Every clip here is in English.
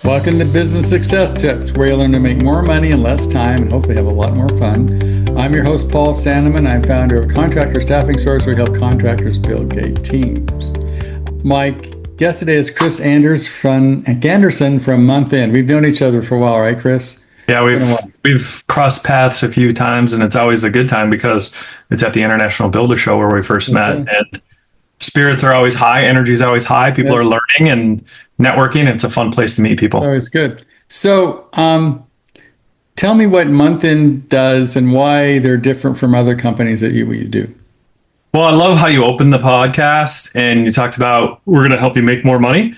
Welcome to Business Success Tips, where you learn to make more money in less time and hopefully have a lot more fun. I'm your host, Paul Sanneman. I'm founder of Contractor Staffing Source, where we help contractors build great teams. My guest today is Chris Anderson from Monthend. We've known each other for a while, right, Chris? Yeah, we've crossed paths a few times, and it's always a good time because it's at the International Builder Show where we first met. And spirits are always high, energy is always high. People are learning and networking. It's a fun place to meet people. Oh, it's good. So, tell me what Monthend does and why they're different from other companies that you do. Well, I love how you opened the podcast and you talked about we're going to help you make more money.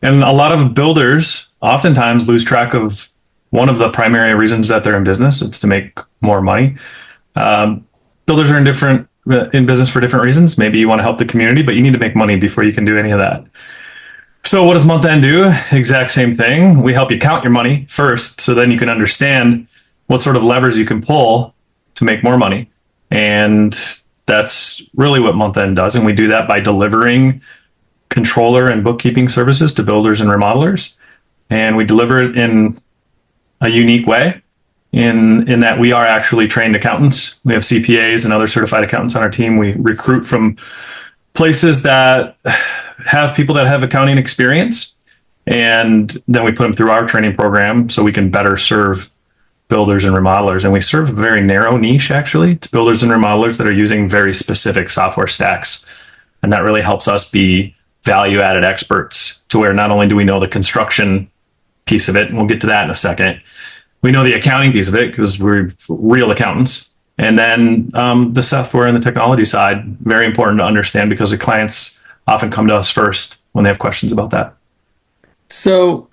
And a lot of builders oftentimes lose track of one of the primary reasons that they're in business. It's to make more money. Builders are in business for different reasons. Maybe you want to help the community, but you need to make money before you can do any of that. So what does Monthend do? Exact same thing. We help you count your money first, so then you can understand what sort of levers you can pull to make more money. And that's really what Monthend does. And we do that by delivering controller and bookkeeping services to builders and remodelers. And we deliver it in a unique way in that we are actually trained accountants. We have CPAs and other certified accountants on our team. We recruit from places that have people that have accounting experience, and then we put them through our training program so we can better serve builders and remodelers. And we serve a very narrow niche, actually, to builders and remodelers that are using very specific software stacks. And that really helps us be value-added experts, to where not only do we know the construction piece of it, and we'll get to that in a second, we know the accounting piece of it because we're real accountants. And then the software and the technology side, very important to understand because the clients often come to us first when they have questions about that. So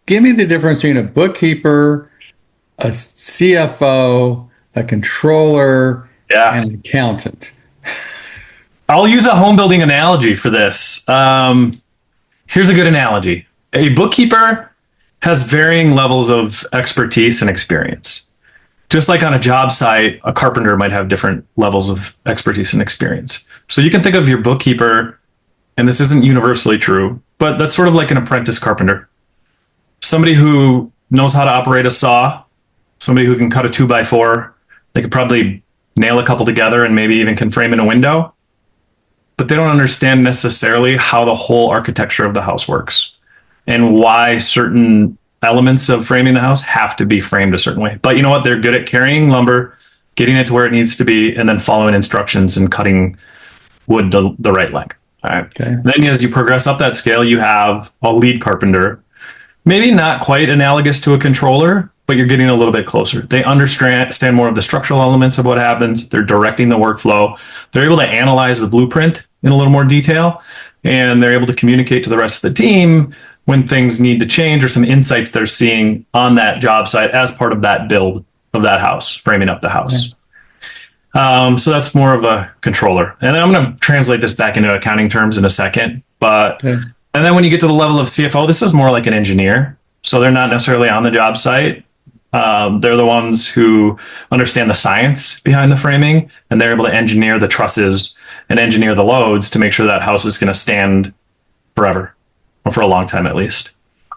give me the difference between a bookkeeper, a CFO, a controller, and an accountant. I'll use a home building analogy for this. Here's a good analogy. A bookkeeper has varying levels of expertise and experience. Just like on a job site, a carpenter might have different levels of expertise and experience. So you can think of your bookkeeper, and this isn't universally true, but that's sort of like an apprentice carpenter. Somebody who knows how to operate a saw, somebody who can cut a 2x4, they could probably nail a couple together and maybe even can frame in a window, but they don't understand necessarily how the whole architecture of the house works and why certain elements of framing the house have to be framed a certain way. But you know what? They're good at carrying lumber, getting it to where it needs to be, and then following instructions and cutting wood the right length. All right. Okay. Then as you progress up that scale, you have a lead carpenter, maybe not quite analogous to a controller, but you're getting a little bit closer. They understand more of the structural elements of what happens. They're directing the workflow. They're able to analyze the blueprint in a little more detail, and they're able to communicate to the rest of the team when things need to change or some insights they're seeing on that job site as part of that build of that house, framing up the house. Okay. So that's more of a controller. And then I'm going to translate this back into accounting terms in a second. But and then when you get to the level of CFO, this is more like an engineer. So they're not necessarily on the job site. They're the ones who understand the science behind the framing, and they're able to engineer the trusses and engineer the loads to make sure that house is going to stand forever. Or for a long time at least.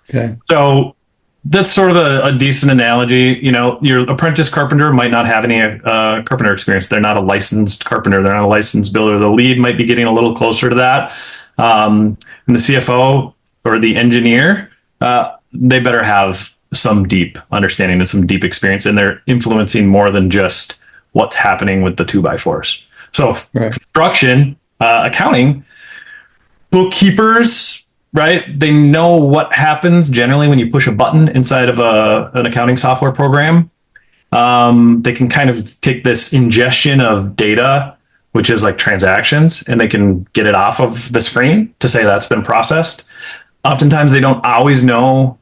Okay. So that's sort of a decent analogy. You know, your apprentice carpenter might not have any carpenter experience. They're not a licensed carpenter. They're not a licensed builder. The lead might be getting a little closer to that. And the CFO or the engineer, they better have some deep understanding and some deep experience, and they're influencing more than just what's happening with the 2x4s. So construction, accounting, bookkeepers, right? They know what happens generally when you push a button inside of an accounting software program. They can kind of take this ingestion of data, which is like transactions, and they can get it off of the screen to say that's been processed. Oftentimes they don't always know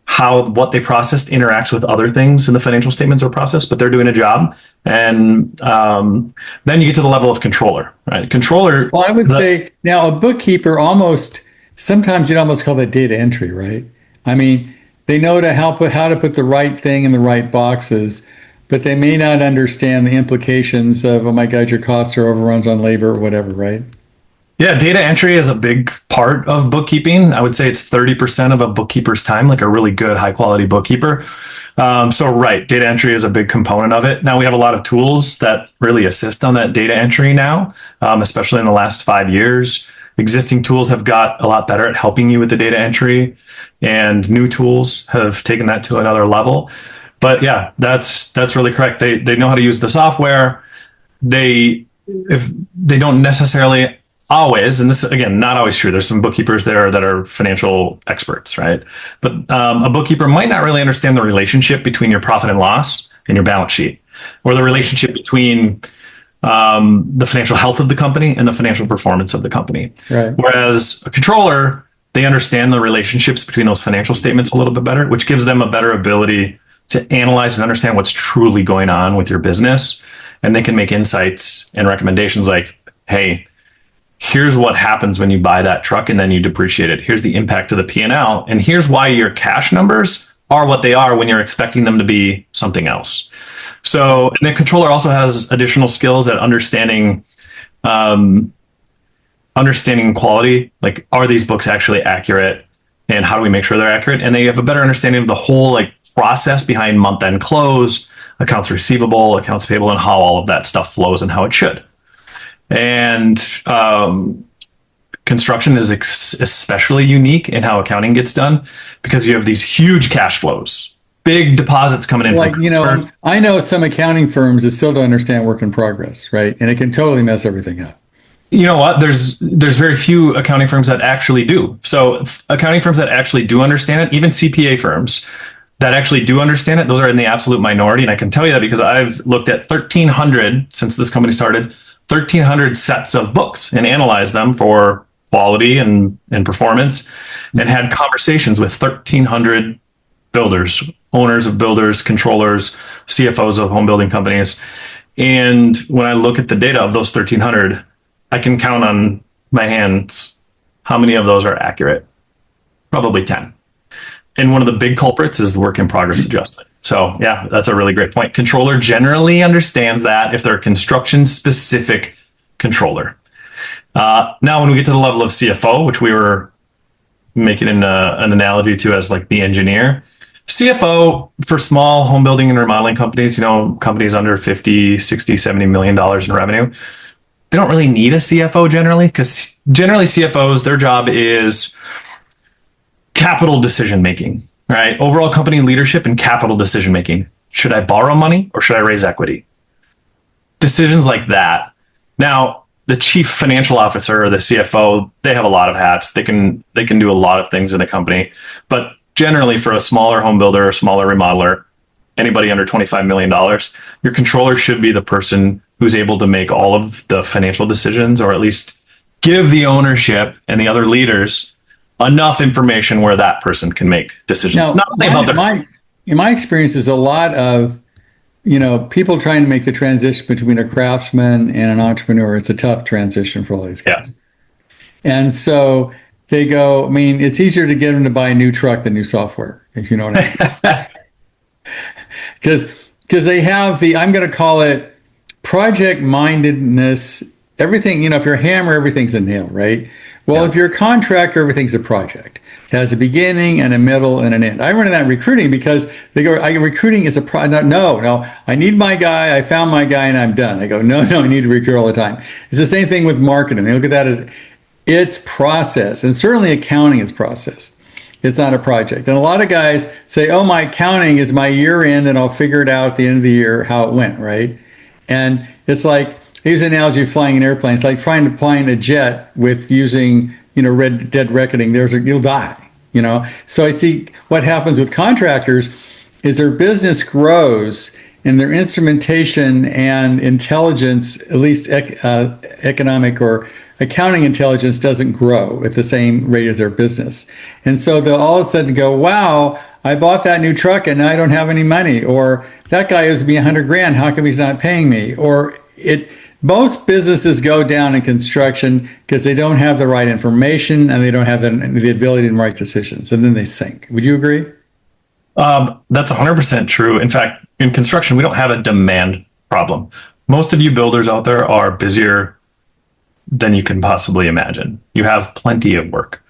how what they processed interacts with other things in the financial statements or process, but they're doing a job. And then you get to the level of controller, right? Controller. Well, I would say now a bookkeeper sometimes you'd almost call that data entry, right? I mean, they know how to put the right thing in the right boxes, but they may not understand the implications of, oh my God, your costs are overruns on labor or whatever, right? Yeah, data entry is a big part of bookkeeping. I would say it's 30% of a bookkeeper's time, like a really good, high quality bookkeeper. So right, data entry is a big component of it. Now we have a lot of tools that really assist on that data entry now, especially in the last 5 years. Existing tools have got a lot better at helping you with the data entry, and new tools have taken that to another level. But yeah, that's really correct. They know how to use the software. If they don't necessarily always, and this again, not always true. There's some bookkeepers there that are financial experts, right? But a bookkeeper might not really understand the relationship between your profit and loss and your balance sheet, or the relationship between the financial health of the company and the financial performance of the company. Right. Whereas a controller, they understand the relationships between those financial statements a little bit better, which gives them a better ability to analyze and understand what's truly going on with your business. And they can make insights and recommendations like, hey, here's what happens when you buy that truck and then you depreciate it. Here's the impact to the P&L. And here's why your cash numbers are what they are when you're expecting them to be something else. So, and the controller also has additional skills at understanding quality. Like, are these books actually accurate? And how do we make sure they're accurate? And they have a better understanding of the whole process behind month-end close, accounts receivable, accounts payable, and how all of that stuff flows and how it should. And construction is especially unique in how accounting gets done, because you have these huge cash flows, big deposits coming in. I know some accounting firms that still don't understand work in progress, right? And it can totally mess everything up. You know what? There's very few accounting firms that actually do. So accounting firms that actually do understand it, even CPA firms that actually do understand it, those are in the absolute minority. And I can tell you that because I've looked at 1,300 since this company started. 1,300 sets of books and analyzed them for quality and performance, and had conversations with 1,300 builders, owners of builders, controllers, CFOs of home building companies. And when I look at the data of those 1,300, I can count on my hands how many of those are accurate. Probably 10. And one of the big culprits is the work in progress adjustment. So yeah, that's a really great point. Controller generally understands that if they're a construction specific controller. Now, when we get to the level of CFO, which we were making an analogy to as the engineer, CFO for small home building and remodeling companies, companies under 50, 60, $70 million in revenue, they don't really need a CFO generally, because generally CFOs, their job is capital decision making. Right? Overall company leadership and capital decision making. Should I borrow money or should I raise equity? Decisions like that. Now, the chief financial officer or the CFO, they have a lot of hats. They can do a lot of things in a company. But generally, for a smaller home builder or smaller remodeler, anybody under $25 million, your controller should be the person who's able to make all of the financial decisions, or at least give the ownership and the other leaders enough information where that person can make decisions. Now, in my experience, is a lot of people trying to make the transition between a craftsman and an entrepreneur. It's a tough transition for all these guys. Yeah. And so they go, it's easier to get them to buy a new truck than new software, if you know what I mean. Because they have I'm going to call it project mindedness. Everything, if you're a hammer, everything's a nail, right? Well, if you're a contractor, everything's a project. It has a beginning and a middle and an end. I run into that in recruiting because they go, recruiting is a project. No, I need my guy. I found my guy and I'm done. I go, no, I need to recruit all the time. It's the same thing with marketing. They look at that as it's process. And certainly accounting is process. It's not a project. And a lot of guys say, oh, my accounting is my year end and I'll figure it out at the end of the year how it went, right? And it's like, here's an analogy of flying an airplane. It's like trying to fly in a jet with using, Red Dead Reckoning. You'll die, So I see what happens with contractors is their business grows and their instrumentation and intelligence, at least economic or accounting intelligence, doesn't grow at the same rate as their business. And so they'll all of a sudden go, wow, I bought that new truck and I don't have any money. Or that guy owes me $100,000. How come he's not paying me? Or most businesses go down in construction because they don't have the right information and they don't have the ability to make decisions, and then they sink. Would you agree? That's 100% true. In fact, in construction, we don't have a demand problem. Most of you builders out there are busier than you can possibly imagine. You have plenty of work.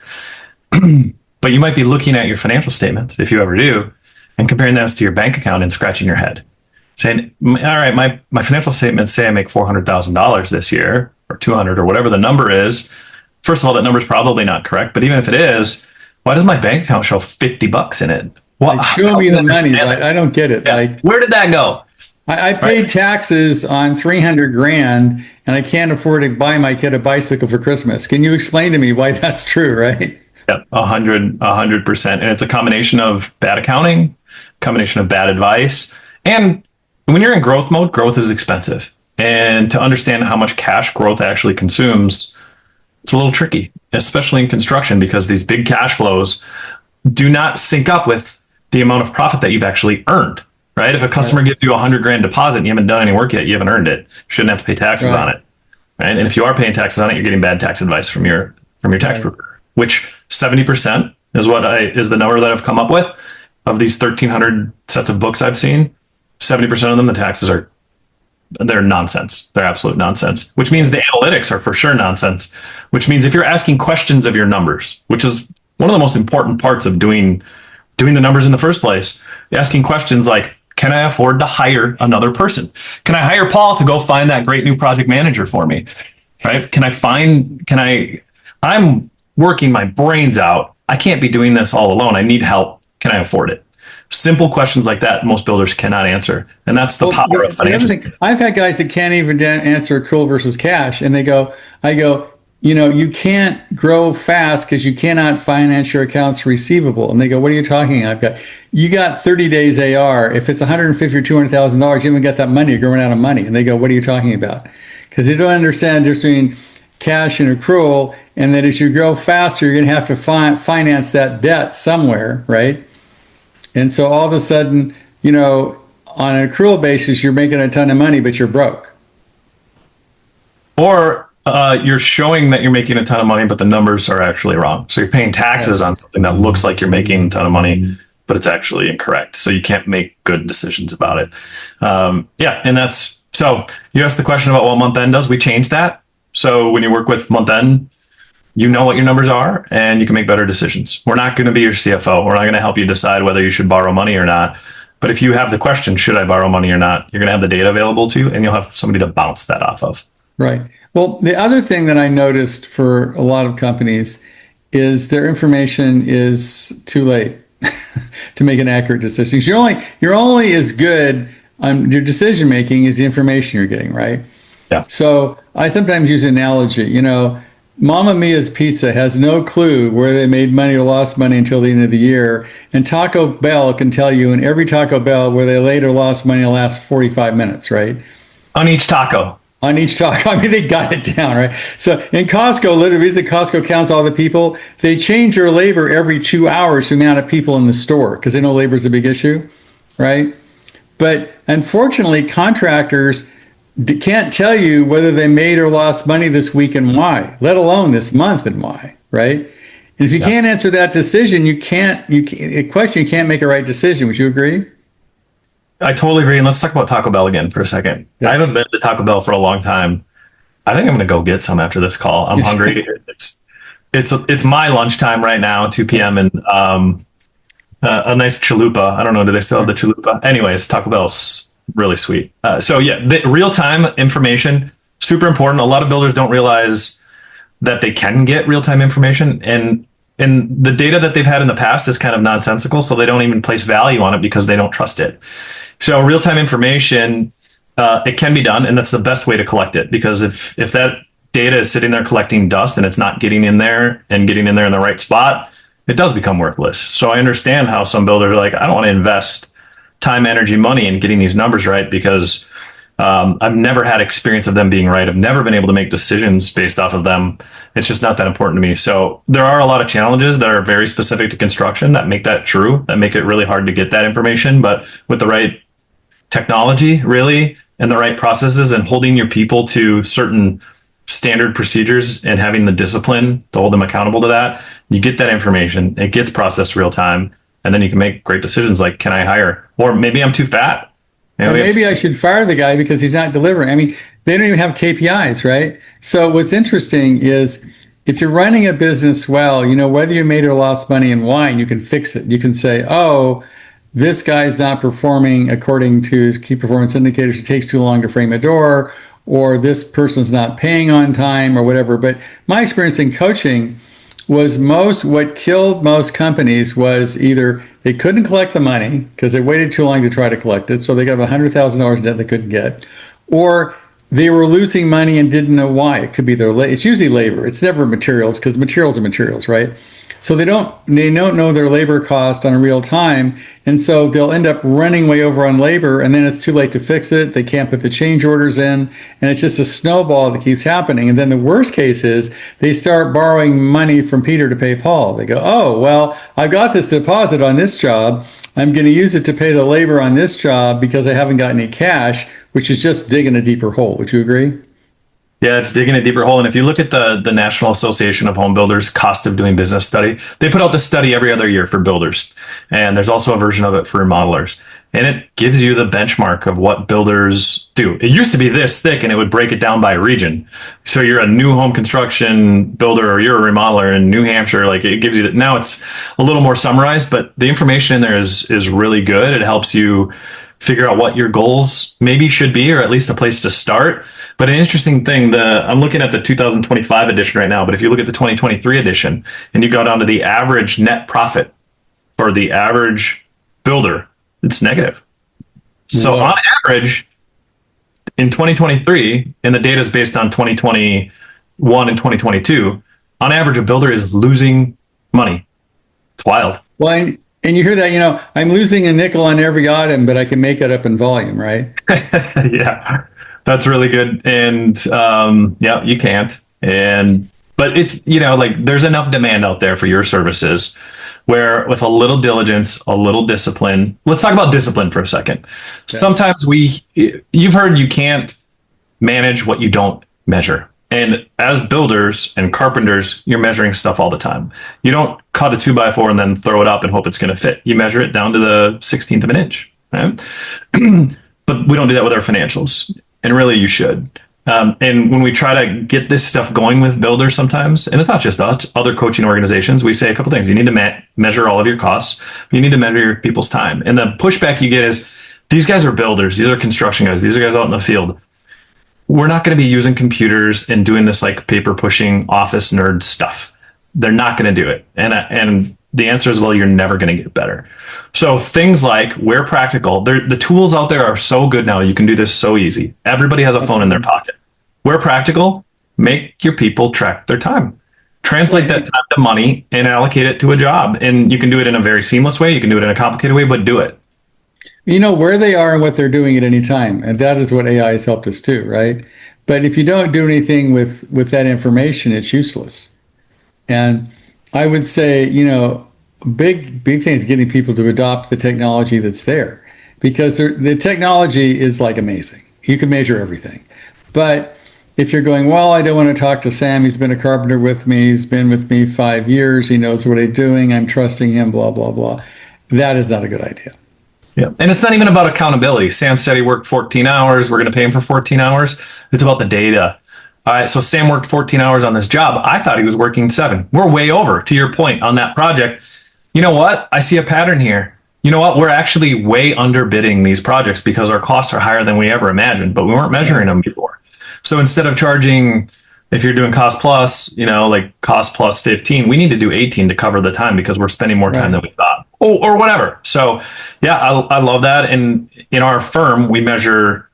But you might be looking at your financial statements, if you ever do, and comparing those to your bank account and scratching your head, saying, all right, my financial statements say I make $400,000 this year, or 200, or whatever the number is. First of all, that number is probably not correct. But even if it is, why does my bank account show $50 in it? Well, like, show me the money, right? I don't get it. Yeah. Like, where did that go? I paid taxes on 300 grand and I can't afford to buy my kid a bicycle for Christmas. Can you explain to me why that's true, right? Yep, 100%. And it's a combination of bad accounting, combination of bad advice. And when you're in growth mode, growth is expensive. And to understand how much cash growth actually consumes, it's a little tricky, especially in construction, because these big cash flows do not sync up with the amount of profit that you've actually earned, right? If a customer gives you 100 grand deposit and you haven't done any work yet, you haven't earned it. You shouldn't have to pay taxes on it, right? And if you are paying taxes on it, you're getting bad tax advice from your tax broker, which 70% is the number that I've come up with of these 1,300 sets of books I've seen. 70% of them, the taxes they're nonsense. They're absolute nonsense, which means the analytics are for sure nonsense, which means if you're asking questions of your numbers, which is one of the most important parts of doing the numbers in the first place, asking questions like, can I afford to hire another person? Can I hire Paul to go find that great new project manager for me? Right? I'm working my brains out. I can't be doing this all alone. I need help. Can I afford it? Simple questions like that, most builders cannot answer. And that's the power of financial. I've had guys that can't even answer accrual versus cash. And I go, you can't grow fast because you cannot finance your accounts receivable. And they go, what are you talking about? You got 30 days AR. If it's $150,000 or $200,000, you haven't got that money. You're going out of money. And they go, what are you talking about? Because they don't understand the difference between cash and accrual, and that as you grow faster, you're going to have to finance that debt somewhere, right? And so all of a sudden, on an accrual basis, you're making a ton of money, but you're broke. Or you're showing that you're making a ton of money, but the numbers are actually wrong. So you're paying taxes on something that looks like you're making a ton of money, but it's actually incorrect. So you can't make good decisions about it. And so you asked the question about what Monthend does. We changed that. So when you work with Monthend, you know what your numbers are and you can make better decisions. We're not going to be your CFO. We're not going to help you decide whether you should borrow money or not. But if you have the question, should I borrow money or not, you're going to have the data available to you and you'll have somebody to bounce that off of. Right. Well, the other thing that I noticed for a lot of companies is their information is too late to make an accurate decision. You're only as good on your decision making as the information you're getting, right? Yeah. So I sometimes use an analogy, Mamma Mia's Pizza has no clue where they made money or lost money until the end of the year. And Taco Bell can tell you in every Taco Bell where they later lost money in the last 45 minutes, right? On each taco. On each taco. I mean, they got it down, right? So in Costco, literally, the Costco counts all the people. They change their labor every 2 hours, the amount of people in the store, because they know labor is a big issue, right? But unfortunately, contractors can't tell you whether they made or lost money this week and why, let alone this month and why, right? And if you can't answer that decision, you can't make a right decision. Would you agree? I totally agree. And let's talk about Taco Bell again for a second. Yeah. I haven't been to Taco Bell for a long time. I think I'm going to go get some after this call. I'm hungry. It's my lunchtime right now, 2 p.m. and a nice chalupa. I don't know. Do they still have the chalupa? Anyways, Taco Bell's really sweet. The real-time information, super important. A lot of builders don't realize that they can get real-time information, and the data that they've had in the past is kind of nonsensical, so they don't even place value on it because they don't trust it. So real-time information, it can be done, and that's the best way to collect it, because if that data is sitting there collecting dust and it's not getting in there in the right spot, it does become worthless. So I understand how some builders are like, I don't want to invest time, energy, money in getting these numbers right, because I've never had experience of them being right. I've never been able to make decisions based off of them. It's just not that important to me. So there are a lot of challenges that are very specific to construction that make that true, that make it really hard to get that information. But with the right technology, really, and the right processes and holding your people to certain standard procedures and having the discipline to hold them accountable to that, you get that information. It gets processed real time. And then you can make great decisions like, can I hire? Or maybe I'm too fat. Or maybe I should fire the guy because he's not delivering. I mean, They don't even have KPIs, right? So what's interesting is if you're running a business well, you know, whether you made or lost money and why, and you can fix it. You can say, oh, this guy's not performing according to his key performance indicators. It takes too long to frame a door, or this person's not paying on time or whatever. But my experience in coaching was what killed most companies was either they couldn't collect the money because they waited too long to try to collect it. So they got $100,000 in debt they couldn't get, or they were losing money and didn't know why. It could be it's usually labor. It's never materials because materials are materials, right? So they don't know their labor cost on a real time. And so they'll end up running way over on labor, and then it's too late to fix it. They can't put the change orders in, and it's just a snowball that keeps happening. And then the worst case is they start borrowing money from Peter to pay Paul. They go, oh, well, I got this deposit on this job. I'm going to use it to pay the labor on this job because I haven't got any cash, which is just digging a deeper hole. Would you agree? Yeah, it's digging a deeper hole. And if you look at the National Association of Home Builders cost of doing business study, they put out this study every other year for builders. And there's also a version of it for remodelers. And it gives you the benchmark of what builders do. It used to be this thick and it would break it down by region. So you're a new home construction builder or you're a remodeler in New Hampshire, like it gives you that. Now it's a little more summarized, but the information in there is really good. It helps you figure out what your goals maybe should be, or at least a place to start. But an interesting thing, I'm looking at the 2025 edition right now, but if you look at the 2023 edition and you go down to the average net profit for the average builder, it's negative. So on average, in 2023, and the data is based on 2021 and 2022, on average, a builder is losing money. It's wild. Well, and you hear that, you know, I'm losing a nickel on every item, but I can make it up in volume, right? Yeah, that's really good. And yeah, you can't. But it's, you know, like there's enough demand out there for your services where with a little diligence, a little discipline, let's talk about discipline for a second. Yeah. Sometimes you've heard you can't manage what you don't measure. And as builders and carpenters, you're measuring stuff all the time. You don't cut a 2x4 and then throw it up and hope it's going to fit. You measure it down to the 16th of an inch, right? But we don't do that with our financials. And really you should. And when we try to get this stuff going with builders sometimes, and it's not just us, other coaching organizations, we say a couple things. You need to measure all of your costs. You need to measure your people's time. And the pushback you get is, these guys are builders. These are construction guys. These are guys out in the field. We're not going to be using computers and doing this like paper pushing office nerd stuff. They're not going to do it. And the answer is, well, you're never going to get better. So things like, where practical, the tools out there are so good now. You can do this so easy. Everybody has a phone in their pocket. Where practical, make your people track their time. Translate that time to money and allocate it to a job. And you can do it in a very seamless way. You can do it in a complicated way, but do it. You know where they are and what they're doing at any time. And that is what AI has helped us do, right? But if you don't do anything with that information, it's useless. And I would say, you know, big thing is getting people to adopt the technology that's there, because the technology is like amazing. You can measure everything. But if you're going, well, I don't want to talk to Sam. He's been a carpenter with me. He's been with me 5 years. He knows what he's doing. I'm trusting him, blah, blah, blah. That is not a good idea. Yeah. And it's not even about accountability. Sam said he worked 14 hours. We're going to pay him for 14 hours. It's about the data. All right. So Sam worked 14 hours on this job. I thought he was working 7. We're way over, to your point, on that project. You know what? I see a pattern here. You know what? We're actually way underbidding these projects because our costs are higher than we ever imagined, but we weren't measuring them before. So instead of charging, if you're doing cost plus, you know, like cost plus 15, we need to do 18 to cover the time because we're spending more time than we thought. Or whatever. So yeah, I love that. And in our firm, we measure,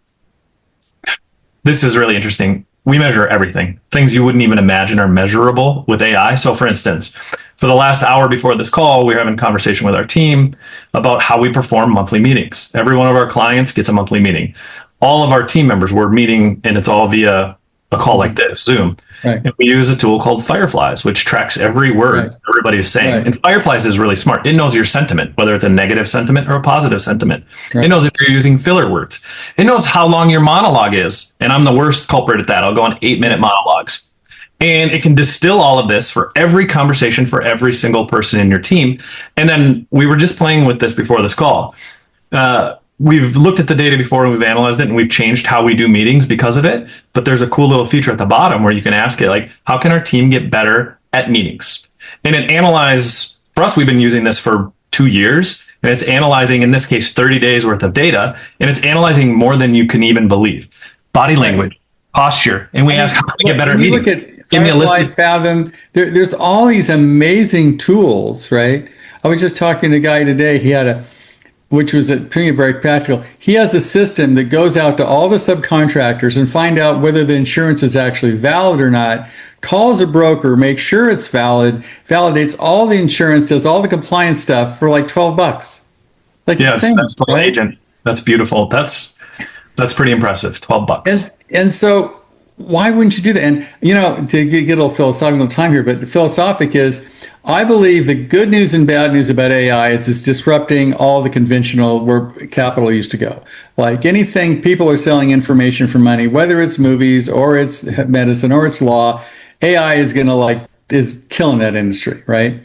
this is really interesting. We measure everything. Things you wouldn't even imagine are measurable with AI. So for instance, for the last hour before this call, we were having a conversation with our team about how we perform monthly meetings. Every one of our clients gets a monthly meeting. All of our team members were meeting, and it's all via a call like this, Zoom. Right. And we use a tool called 𝗪flies, which tracks every word everybody is saying. Right. And 𝗪flies is really smart. It knows your sentiment, whether it's a negative sentiment or a positive sentiment. Right. It knows if you're using filler words. It knows how long your monologue is. And I'm the worst culprit at that. I'll go on 8-minute monologues. And it can distill all of this for every conversation for every single person in your team. And then we were just playing with this before this call. we've looked at the data before and we've analyzed it and we've changed how we do meetings because of it. But there's a cool little feature at the bottom where you can ask it, like, how can our team get better at meetings? And it analyzes, for us, we've been using this for 2 years, and it's analyzing, in this case, 30 days worth of data, and it's analyzing more than you can even believe. Body language, posture, and we ask how to get better at meetings. Look at Firefly, Fathom. There's all these amazing tools, right? I was just talking to a guy today. He had which was a premium, very practical. He has a system that goes out to all the subcontractors and find out whether the insurance is actually valid or not, calls a broker, makes sure it's valid, validates all the insurance, does all the compliance stuff for like $12. Like, yeah, that's right? Agent. That's beautiful. That's pretty impressive. $12. And so why wouldn't you do that? And, you know, to get a little philosophical time here, but the philosophic is, I believe the good news and bad news about AI is it's disrupting all the conventional where capital used to go. Like anything, people are selling information for money, whether it's movies or it's medicine or it's law. AI is is killing that industry, right?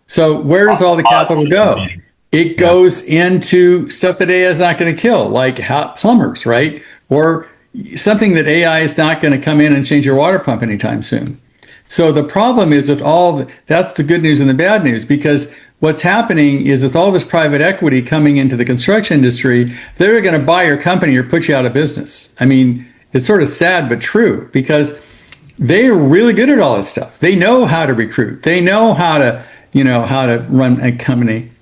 So where does all the capital go? It goes into stuff that AI is not going to kill, like plumbers, right? Or something that AI is not going to come in and change your water pump anytime soon. So the problem is with that's the good news and the bad news, because what's happening is with all this private equity coming into the construction industry, they're going to buy your company or put you out of business. I mean, it's sort of sad, but true, because they are really good at all this stuff. They know how to recruit. They know how to run a company.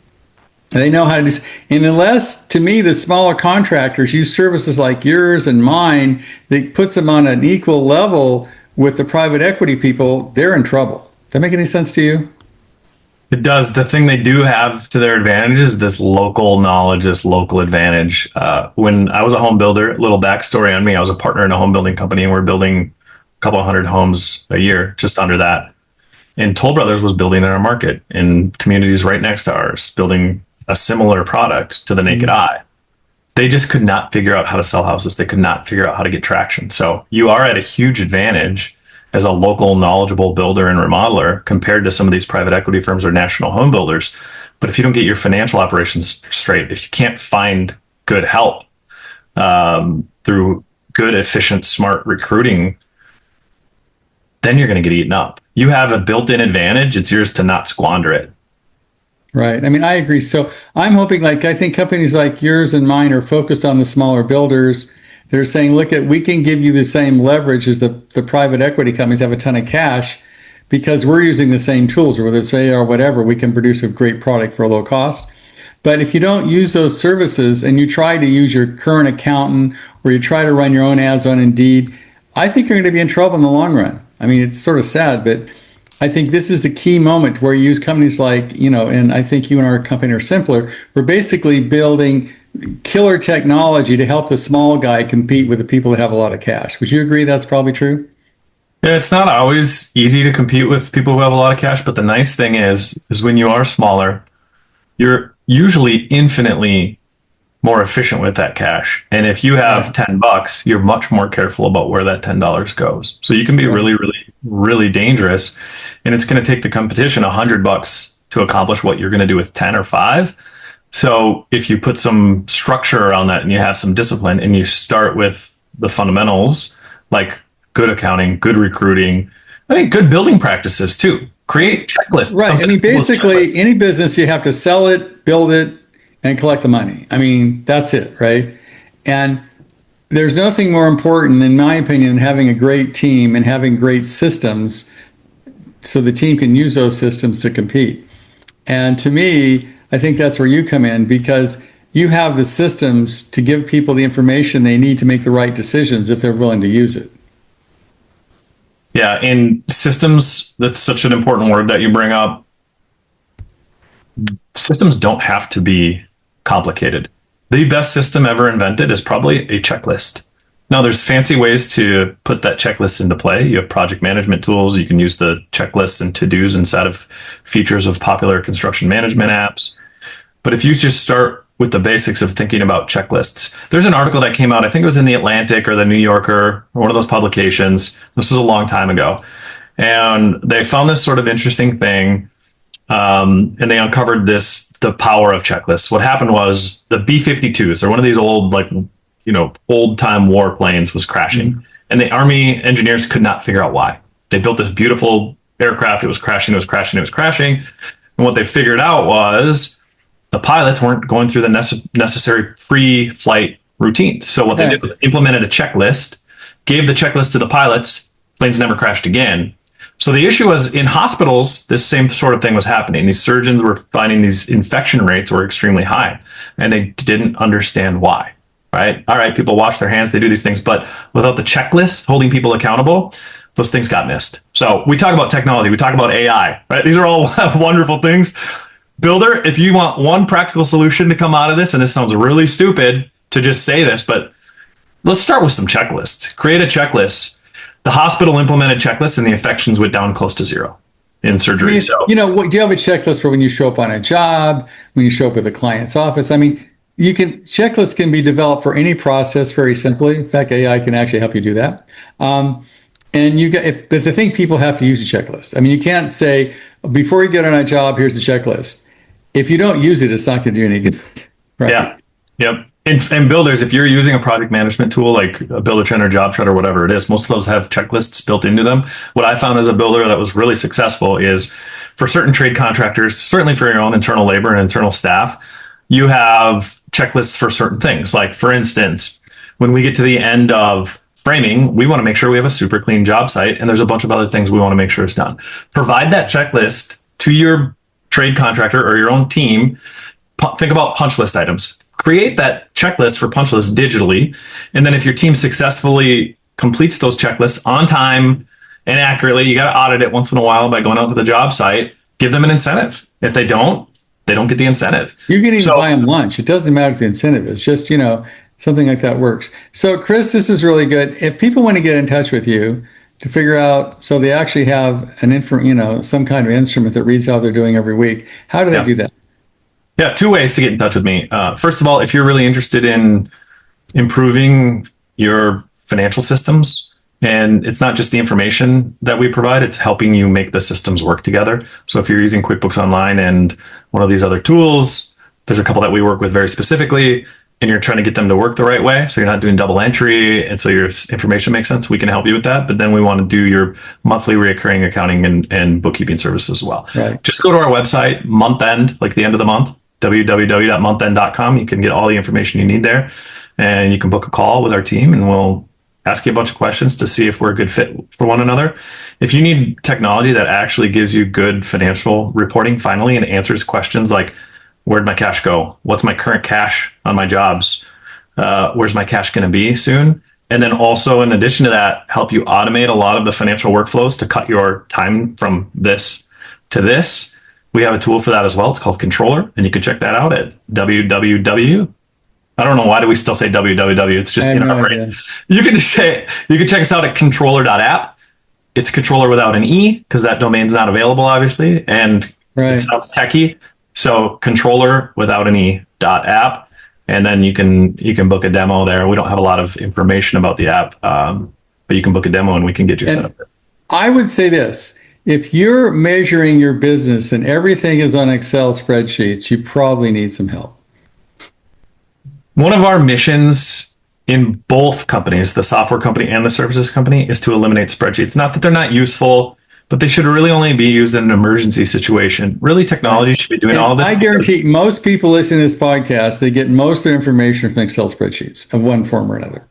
They know how to do, and unless, to me, the smaller contractors use services like yours and mine that puts them on an equal level with the private equity people, they're in trouble. Does that make any sense to you? It does. The thing they do have to their advantage is this local knowledge, this local advantage. When I was a home builder, a little backstory on me, I was a partner in a home building company, and we're building a couple of hundred homes a year, just under that. And Toll Brothers was building in our market in communities right next to ours, building a similar product to the naked eye. They just could not figure out how to sell houses. They could not figure out how to get traction. So you are at a huge advantage as a local knowledgeable builder and remodeler compared to some of these private equity firms or national home builders. But if you don't get your financial operations straight, if you can't find good help through good, efficient, smart recruiting, then you're going to get eaten up. You have a built-in advantage. It's yours to not squander it. Right. I mean, I agree. So I'm hoping, I think companies like yours and mine are focused on the smaller builders. They're saying, look, we can give you the same leverage as the private equity companies have a ton of cash because we're using the same tools, or whether it's AI or whatever, we can produce a great product for a low cost. But if you don't use those services and you try to use your current accountant or you try to run your own ads on Indeed, I think you're going to be in trouble in the long run. I mean, it's sort of sad, but I think this is the key moment where you use companies like, and I think you and our company are simpler. We're basically building killer technology to help the small guy compete with the people that have a lot of cash. Would you agree that's probably true? Yeah, it's not always easy to compete with people who have a lot of cash, but the nice thing is when you are smaller, you're usually infinitely more efficient with that cash. And if you have $10, you're much more careful about where that $10 goes. So you can be really, really, really dangerous. And it's going to take the competition $100 to accomplish what you're going to do with 10 or 5. So if you put some structure around that and you have some discipline and you start with the fundamentals, like good accounting, good recruiting, I think good building practices too. Create checklists. Right. I mean, basically any business, you have to sell it, build it, and collect the money. I mean, that's it, right? And there's nothing more important, in my opinion, than having a great team and having great systems so the team can use those systems to compete. And to me, I think that's where you come in, because you have the systems to give people the information they need to make the right decisions if they're willing to use it. Yeah, and systems, that's such an important word that you bring up. Systems don't have to be complicated. The best system ever invented is probably a checklist. Now, there's fancy ways to put that checklist into play. You have project management tools. You can use the checklists and to-dos inside of features of popular construction management apps. But if you just start with the basics of thinking about checklists, there's an article that came out, I think it was in the Atlantic or the New Yorker, or one of those publications. This was a long time ago. And they found this sort of interesting thing. And they uncovered this the power of checklists. What happened was the B-52s, or one of these old, like, old time warplanes, was crashing, and the Army engineers could not figure out why. They built this beautiful aircraft. It was crashing. It was crashing. It was crashing. And what they figured out was the pilots weren't going through the necessary pre-flight routines. So what they did was implemented a checklist, gave the checklist to the pilots. Planes never crashed again. So the issue was in hospitals, this same sort of thing was happening. These surgeons were finding these infection rates were extremely high, and they didn't understand why. Right? All right, people wash their hands, they do these things, but without the checklist holding people accountable, those things got missed. So we talk about technology, we talk about AI, right? These are all wonderful things. Builder, if you want one practical solution to come out of this, and this sounds really stupid to just say this, but let's start with some checklists. Create a checklist. The hospital implemented checklists, and the infections went down close to zero in surgery. Do you have a checklist for when you show up on a job, when you show up at a client's office? I mean, checklists can be developed for any process very simply. In fact, AI can actually help you do that. But the thing, people have to use a checklist. I mean, you can't say, before you get on a job, here's the checklist. If you don't use it, it's not going to do any good. Right? Yeah. Yep. And builders, if you're using a project management tool like a Builder Trend or Job Trend or whatever it is, most of those have checklists built into them. What I found as a builder that was really successful is for certain trade contractors, certainly for your own internal labor and internal staff, you have checklists for certain things. Like, for instance, when we get to the end of framing, we want to make sure we have a super clean job site, and there's a bunch of other things we want to make sure is done. Provide that checklist to your trade contractor or your own team. Think about punch list items. Create that checklist for punch list digitally, and then if your team successfully completes those checklists on time and accurately, you got to audit it once in a while by going out to the job site. Give them an incentive. If they don't get the incentive. You can even buy them lunch. It doesn't matter if the incentive is just, something like that works. So Chris, this is really good. If people want to get in touch with you to figure out, so they actually have some kind of instrument that reads how they're doing every week, how do they do that? Yeah, two ways to get in touch with me. First of all, if you're really interested in improving your financial systems, and it's not just the information that we provide, it's helping you make the systems work together. So if you're using QuickBooks Online and one of these other tools, there's a couple that we work with very specifically, and you're trying to get them to work the right way, so you're not doing double entry, and so your information makes sense, we can help you with that. But then we want to do your monthly recurring accounting and bookkeeping services as well. Right. Just go to our website, Monthend, like the end of the month, www.monthend.com. You can get all the information you need there, and you can book a call with our team, and we'll ask you a bunch of questions to see if we're a good fit for one another. If you need technology that actually gives you good financial reporting finally and answers questions like, where'd my cash go? What's my current cash on my jobs? Where's my cash going to be soon? And then also, in addition to that, help you automate a lot of the financial workflows to cut your time from this to this. We have a tool for that as well. It's called Controller, and you can check that out at www. I don't know, why do we still say www? It's just in our brains. You can check us out at controller.app. It's controller without an E, because that domain's not available, obviously, and it sounds techie. So controller without an E.app, and then you can book a demo there. We don't have a lot of information about the app, but you can book a demo and we can get you set up. I would say this: if you're measuring your business and everything is on Excel spreadsheets, you probably need some help. One of our missions in both companies, the software company and the services company, is to eliminate spreadsheets. Not that they're not useful, but they should really only be used in an emergency situation. Really, technology should be doing all this. I guarantee most people listening to this podcast, they get most of their information from Excel spreadsheets of one form or another.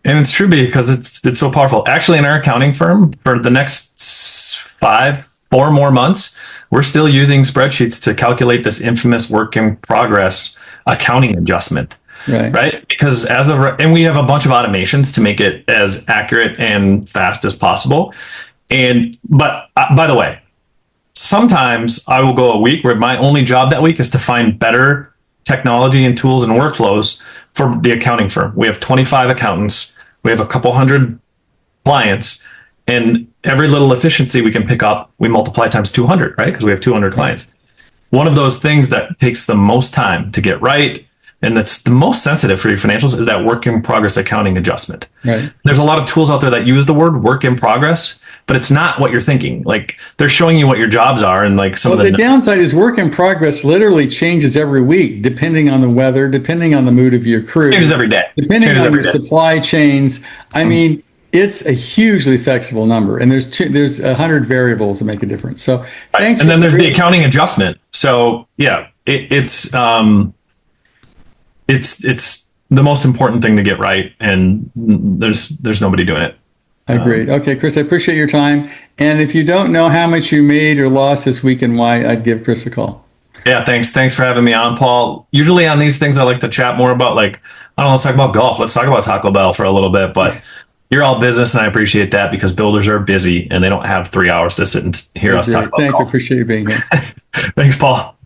And it's true because it's so powerful. Actually, in our accounting firm, for the next 4 more months, we're still using spreadsheets to calculate this infamous work in progress accounting adjustment. Right? Because and we have a bunch of automations to make it as accurate and fast as possible. But by the way, sometimes I will go a week where my only job that week is to find better technology and tools and workflows for the accounting firm. We have 25 accountants. We have a couple hundred clients, and every little efficiency we can pick up, we multiply times 200, right? Because we have 200 clients. One of those things that takes the most time to get right, and that's the most sensitive for your financials, is that work in progress accounting adjustment. Right. There's a lot of tools out there that use the word work in progress, but it's not what you're thinking. Like they're showing you what your jobs are, and like some Well, of the the downside is work in progress literally changes every week, depending on the weather, depending on the mood of your crew, changes every day, depending changes on every your day. supply chains. I mean, it's a hugely flexible number, and there's 100 variables that make a difference. So thanks. And then there's the accounting adjustment. So yeah, it's the most important thing to get right, and there's nobody doing it. Agreed. Okay, Chris, I appreciate your time. And if you don't know how much you made or lost this week and why, I'd give Chris a call. Yeah, thanks for having me on, Paul. Usually on these things, I like to chat more about, like, I don't know, let's talk about golf. Let's talk about Taco Bell for a little bit, but you're all business, and I appreciate that because builders are busy and they don't have 3 hours to sit and hear us talk about Thank golf. you. Appreciate you being here. Thanks, Paul.